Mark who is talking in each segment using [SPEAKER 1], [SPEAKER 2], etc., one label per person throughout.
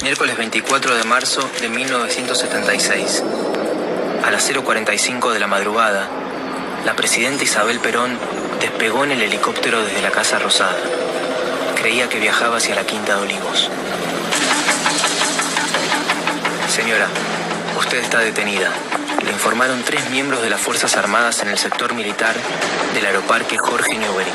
[SPEAKER 1] Miércoles 24 de marzo de 1976. A las 0:45 de la madrugada, la presidenta Isabel Perón despegó en el helicóptero desde la Casa Rosada. Creía que viajaba hacia la Quinta de Olivos. Señora, usted está detenida. Le informaron 3 miembros de las Fuerzas Armadas en el sector militar del Aeroparque Jorge Newbery.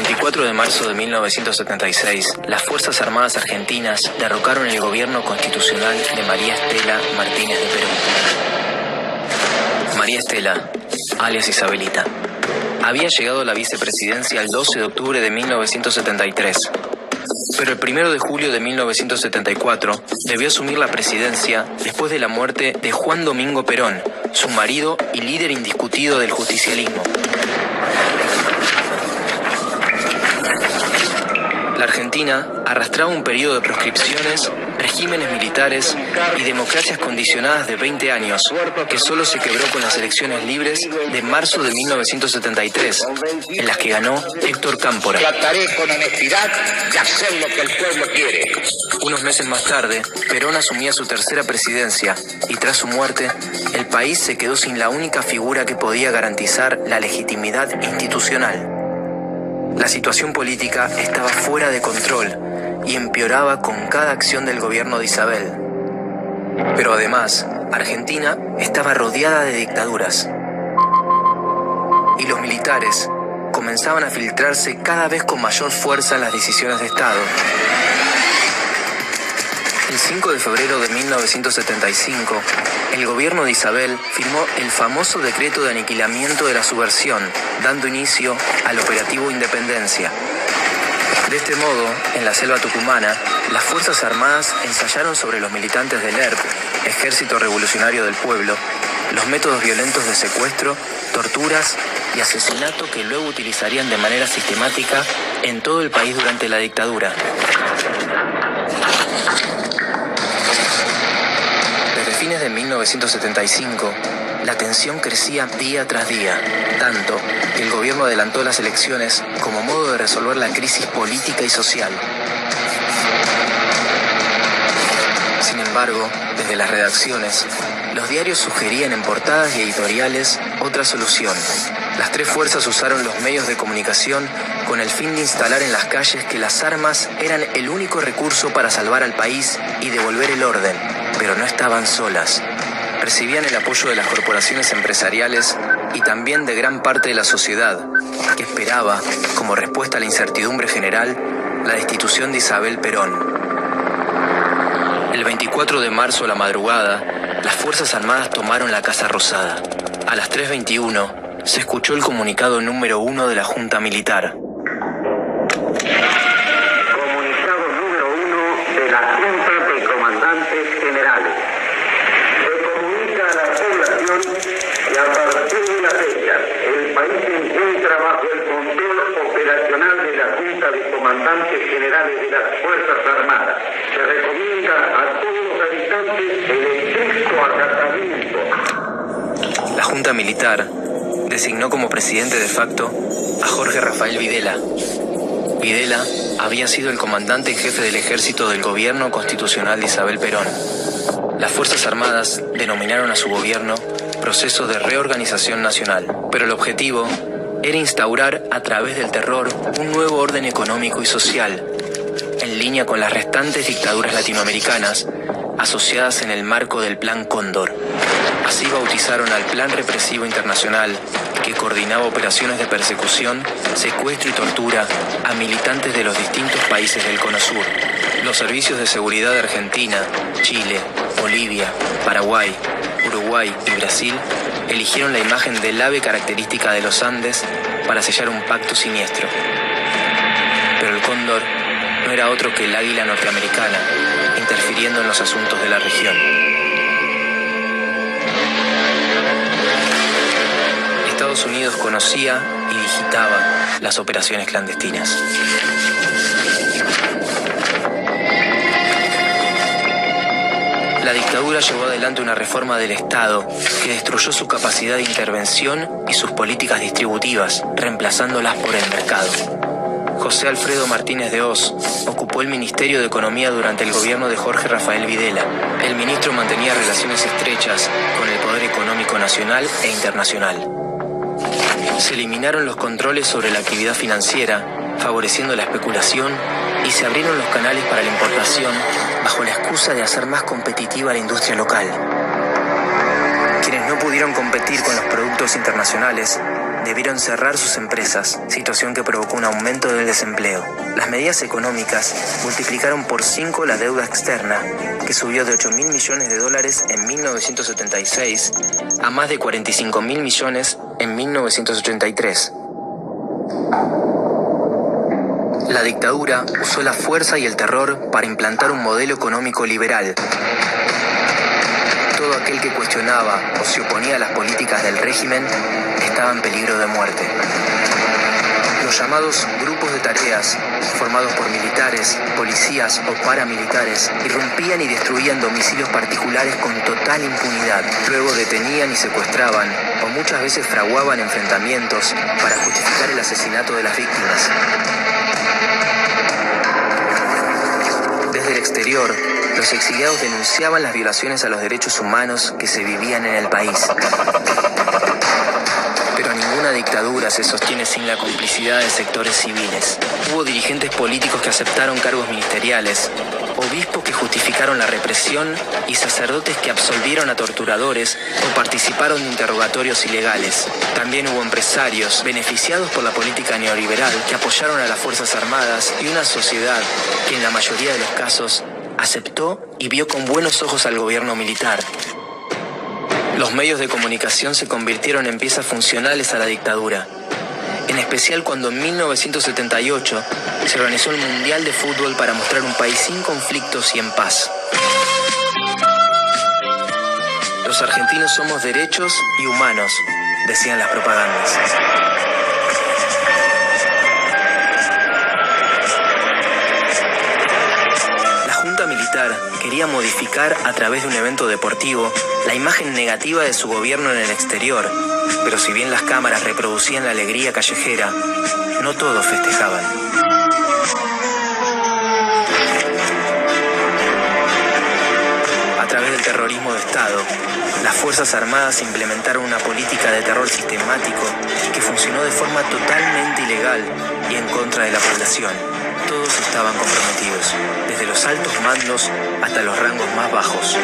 [SPEAKER 1] El 4 de marzo de 1976, las Fuerzas Armadas Argentinas derrocaron el gobierno constitucional de María Estela Martínez de Perón. María Estela, alias Isabelita, había llegado a la vicepresidencia el 12 de octubre de 1973, pero el 1 de julio de 1974 debió asumir la presidencia después de la muerte de Juan Domingo Perón, su marido y líder indiscutido del justicialismo. La Argentina arrastraba un periodo de proscripciones, regímenes militares y democracias condicionadas de 20 años, que solo se quebró con las elecciones libres de marzo de 1973, en las que ganó Héctor Cámpora.
[SPEAKER 2] Trataré con honestidad de hacer lo que el pueblo quiere.
[SPEAKER 1] Unos meses más tarde, Perón asumía su tercera presidencia y tras su muerte, el país se quedó sin la única figura que podía garantizar la legitimidad institucional. La situación política estaba fuera de control y empeoraba con cada acción del gobierno de Isabel. Pero además, Argentina estaba rodeada de dictaduras. Y los militares comenzaban a filtrarse cada vez con mayor fuerza en las decisiones de Estado. El 5 de febrero de 1975, el gobierno de Isabel firmó el famoso decreto de aniquilamiento de la subversión, dando inicio al operativo Independencia. De este modo, en la selva tucumana, las Fuerzas Armadas ensayaron sobre los militantes del ERP, Ejército Revolucionario del Pueblo, los métodos violentos de secuestro, torturas y asesinato que luego utilizarían de manera sistemática en todo el país durante la dictadura. Desde fines de 1975, la tensión crecía día tras día, tanto que el gobierno adelantó las elecciones como modo de resolver la crisis política y social. Sin embargo, desde las redacciones, los diarios sugerían en portadas y editoriales otra solución. Las 3 fuerzas usaron los medios de comunicación con el fin de instalar en las calles que las armas eran el único recurso para salvar al país y devolver el orden, pero no estaban solas. Recibían el apoyo de las corporaciones empresariales y también de gran parte de la sociedad, que esperaba, como respuesta a la incertidumbre general, la destitución de Isabel Perón. El 24 de marzo a la madrugada, las Fuerzas Armadas tomaron la Casa Rosada. A las 3:21 se escuchó el comunicado número 1 de la Junta Militar.
[SPEAKER 2] Comunicado número 1 de la Junta de Comandantes Generales. Se comunica a la población que a partir de la fecha el país se encuentra bajo el control operacional de la Junta de Comandantes Generales de las Fuerzas Armadas. Se recomienda a todos los habitantes el estricto acatamiento.
[SPEAKER 1] La Junta Militar designó como presidente de facto a Jorge Rafael Videla. Videla había sido el comandante en jefe del ejército del gobierno constitucional de Isabel Perón. Las Fuerzas Armadas denominaron a su gobierno Proceso de Reorganización Nacional, pero el objetivo era instaurar a través del terror un nuevo orden económico y social, en línea con las restantes dictaduras latinoamericanas asociadas en el marco del Plan Cóndor. Así bautizaron al Plan Represivo Internacional, que coordinaba operaciones de persecución, secuestro y tortura a militantes de los distintos países del Cono Sur. Los servicios de seguridad de Argentina, Chile, Bolivia, Paraguay, Uruguay y Brasil eligieron la imagen del ave característica de los Andes para sellar un pacto siniestro. Pero el Cóndor no era otro que el águila norteamericana, interfiriendo en los asuntos de la región. Estados Unidos conocía y digitaba las operaciones clandestinas. La dictadura llevó adelante una reforma del Estado que destruyó su capacidad de intervención y sus políticas distributivas, reemplazándolas por el mercado. José Alfredo Martínez de Hoz ocupó el Ministerio de Economía durante el gobierno de Jorge Rafael Videla. El ministro mantenía relaciones estrechas con el poder económico nacional e internacional. Se eliminaron los controles sobre la actividad financiera, favoreciendo la especulación, y se abrieron los canales para la importación bajo la excusa de hacer más competitiva la industria local. Quienes no pudieron competir con los productos internacionales debieron cerrar sus empresas, situación que provocó un aumento del desempleo. Las medidas económicas multiplicaron por 5 la deuda externa, que subió de $8.000 millones en 1976 a más de $45.000 millones en 1983. La dictadura usó la fuerza y el terror para implantar un modelo económico liberal. Todo aquel que cuestionaba o se oponía a las políticas del régimen estaba en peligro de muerte. Los llamados grupos de tareas, formados por militares, policías o paramilitares, irrumpían y destruían domicilios particulares con total impunidad. Luego detenían y secuestraban, o muchas veces fraguaban enfrentamientos para justificar el asesinato de las víctimas. Desde el exterior, los exiliados denunciaban las violaciones a los derechos humanos que se vivían en el país. Pero ninguna dictadura se sostiene sin la complicidad de sectores civiles. Hubo dirigentes políticos que aceptaron cargos ministeriales, obispos que justificaron la represión y sacerdotes que absolvieron a torturadores o participaron de interrogatorios ilegales. También hubo empresarios beneficiados por la política neoliberal que apoyaron a las Fuerzas Armadas y una sociedad que en la mayoría de los casos aceptó y vio con buenos ojos al gobierno militar. Los medios de comunicación se convirtieron en piezas funcionales a la dictadura, en especial cuando en 1978 se organizó el Mundial de Fútbol para mostrar un país sin conflictos y en paz. Los argentinos somos derechos y humanos, decían las propagandas. La Junta Militar quería modificar a través de un evento deportivo la imagen negativa de su gobierno en el exterior, pero si bien las cámaras reproducían la alegría callejera, no todos festejaban. A través del terrorismo de Estado, las Fuerzas Armadas implementaron una política de terror sistemático que funcionó de forma totalmente ilegal y en contra de la población. Todos estaban comprometidos, desde los altos mandos hasta los rangos más bajos.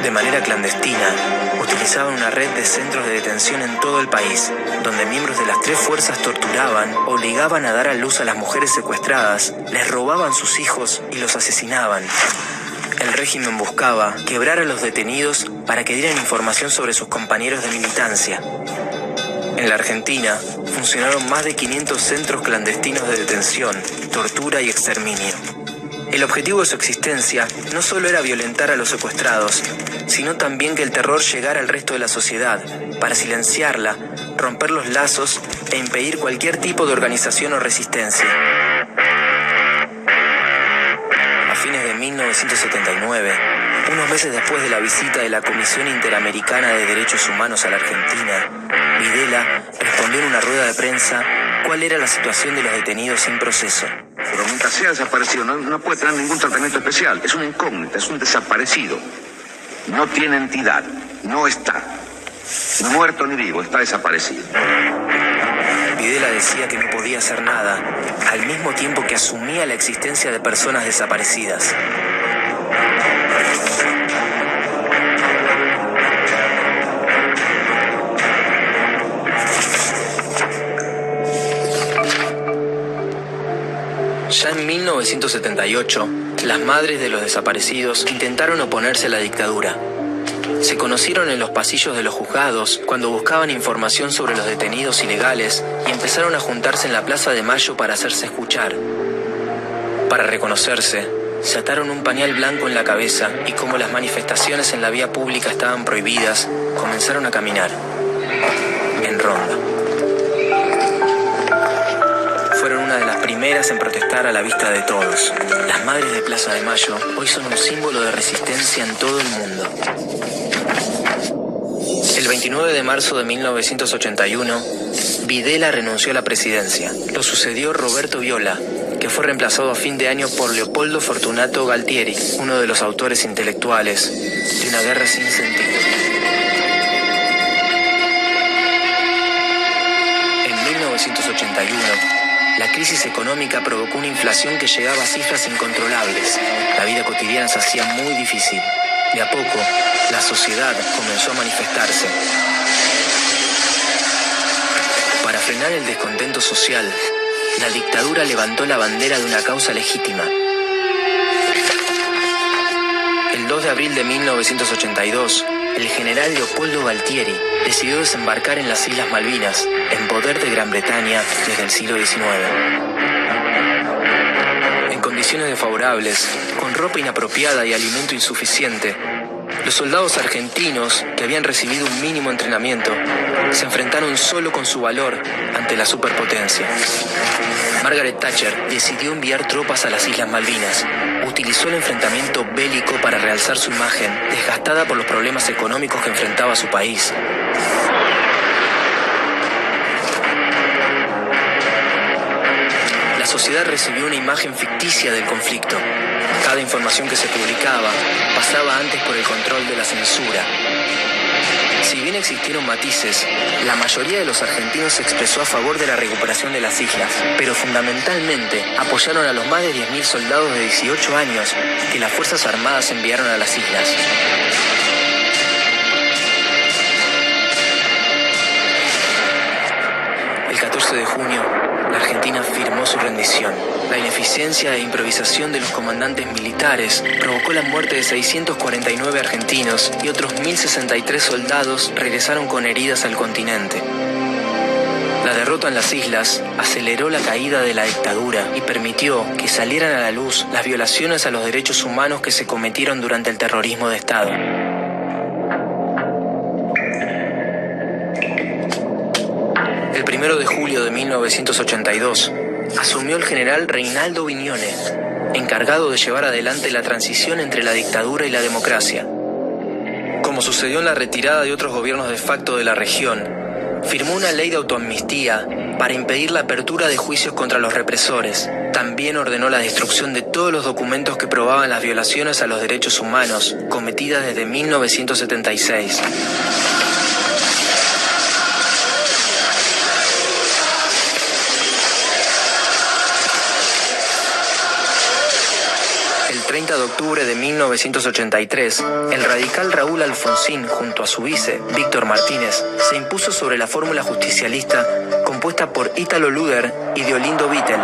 [SPEAKER 1] De manera clandestina, utilizaban una red de centros de detención en todo el país, donde miembros de las 3 fuerzas torturaban, obligaban a dar a luz a las mujeres secuestradas, les robaban sus hijos y los asesinaban. El régimen buscaba quebrar a los detenidos para que dieran información sobre sus compañeros de militancia. En la Argentina, funcionaron más de 500 centros clandestinos de detención, tortura y exterminio. El objetivo de su existencia no solo era violentar a los secuestrados, sino también que el terror llegara al resto de la sociedad, para silenciarla, romper los lazos e impedir cualquier tipo de organización o resistencia. A fines de 1979, unos meses después de la visita de la Comisión Interamericana de Derechos Humanos a la Argentina, Videla respondió en una rueda de prensa cuál era la situación de los detenidos sin proceso.
[SPEAKER 3] Pero mientras sea desaparecido no puede tener ningún tratamiento especial. Es una incógnita, es un desaparecido. No tiene entidad, no está. Ni muerto ni vivo, está desaparecido.
[SPEAKER 1] Videla decía que no podía hacer nada, al mismo tiempo que asumía la existencia de personas desaparecidas. Ya en 1978, las madres de los desaparecidos intentaron oponerse a la dictadura. Se conocieron en los pasillos de los juzgados cuando buscaban información sobre los detenidos ilegales y empezaron a juntarse en la Plaza de Mayo para hacerse escuchar. Para reconocerse, se ataron un pañal blanco en la cabeza y como las manifestaciones en la vía pública estaban prohibidas, comenzaron a caminar en ronda. Fueron una de las primeras en protestar a la vista de todos. Las madres de Plaza de Mayo hoy son un símbolo de resistencia en todo el mundo. El 29 de marzo de 1981, Videla renunció a la presidencia. Lo sucedió Roberto Viola, que fue reemplazado a fin de año por Leopoldo Fortunato Galtieri, uno de los autores intelectuales de Una guerra sin sentido. En 1981, la crisis económica provocó una inflación que llegaba a cifras incontrolables. La vida cotidiana se hacía muy difícil. De a poco, la sociedad comenzó a manifestarse. Para frenar el descontento social, la dictadura levantó la bandera de una causa legítima. El 2 de abril de 1982, el general Leopoldo Galtieri decidió desembarcar en las Islas Malvinas, en poder de Gran Bretaña desde el siglo XIX. En condiciones desfavorables, con ropa inapropiada y alimento insuficiente, los soldados argentinos, que habían recibido un mínimo entrenamiento, se enfrentaron solo con su valor ante la superpotencia. Margaret Thatcher decidió enviar tropas a las Islas Malvinas. Utilizó el enfrentamiento bélico para realzar su imagen, desgastada por los problemas económicos que enfrentaba su país. La sociedad recibió una imagen ficticia del conflicto. Cada información que se publicaba pasaba antes por el control de la censura. Si bien existieron matices, la mayoría de los argentinos se expresó a favor de la recuperación de las islas, pero fundamentalmente apoyaron a los más de 10.000 soldados de 18 años que las Fuerzas Armadas enviaron a las islas. El 14 de junio, la Argentina firmó su rendición. La ineficiencia e improvisación de los comandantes militares provocó la muerte de 649 argentinos y otros 1.063 soldados regresaron con heridas al continente. La derrota en las islas aceleró la caída de la dictadura y permitió que salieran a la luz las violaciones a los derechos humanos que se cometieron durante el terrorismo de Estado. El 1 de julio de 1982, asumió el general Reinaldo Vignone, encargado de llevar adelante la transición entre la dictadura y la democracia. Como sucedió en la retirada de otros gobiernos de facto de la región, firmó una ley de autoamnistía para impedir la apertura de juicios contra los represores. También ordenó la destrucción de todos los documentos que probaban las violaciones a los derechos humanos cometidas desde 1976. El 30 de octubre de 1983, el radical Raúl Alfonsín, junto a su vice, Víctor Martínez, se impuso sobre la fórmula justicialista compuesta por Ítalo Luder y Deolindo Vittel.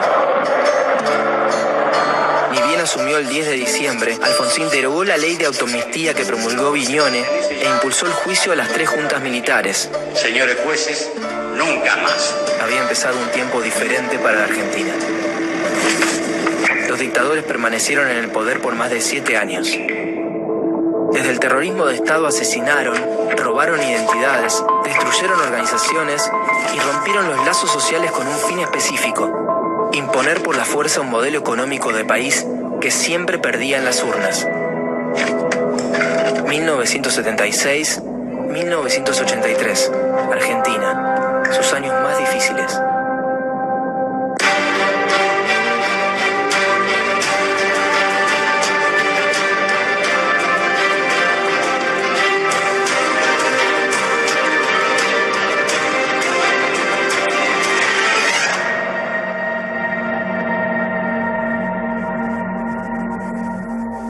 [SPEAKER 1] Ni bien asumió el 10 de diciembre, Alfonsín derogó la ley de autoamnistía que promulgó Vignone e impulsó el juicio a las 3 juntas militares.
[SPEAKER 4] Señores jueces, nunca más.
[SPEAKER 1] Había empezado un tiempo diferente para la Argentina. Los dictadores permanecieron en el poder por más de 7 años. Desde el terrorismo de Estado asesinaron, robaron identidades, destruyeron organizaciones y rompieron los lazos sociales con un fin específico: imponer por la fuerza un modelo económico de país que siempre perdía en las urnas. 1976-1983, Argentina, sus años más difíciles.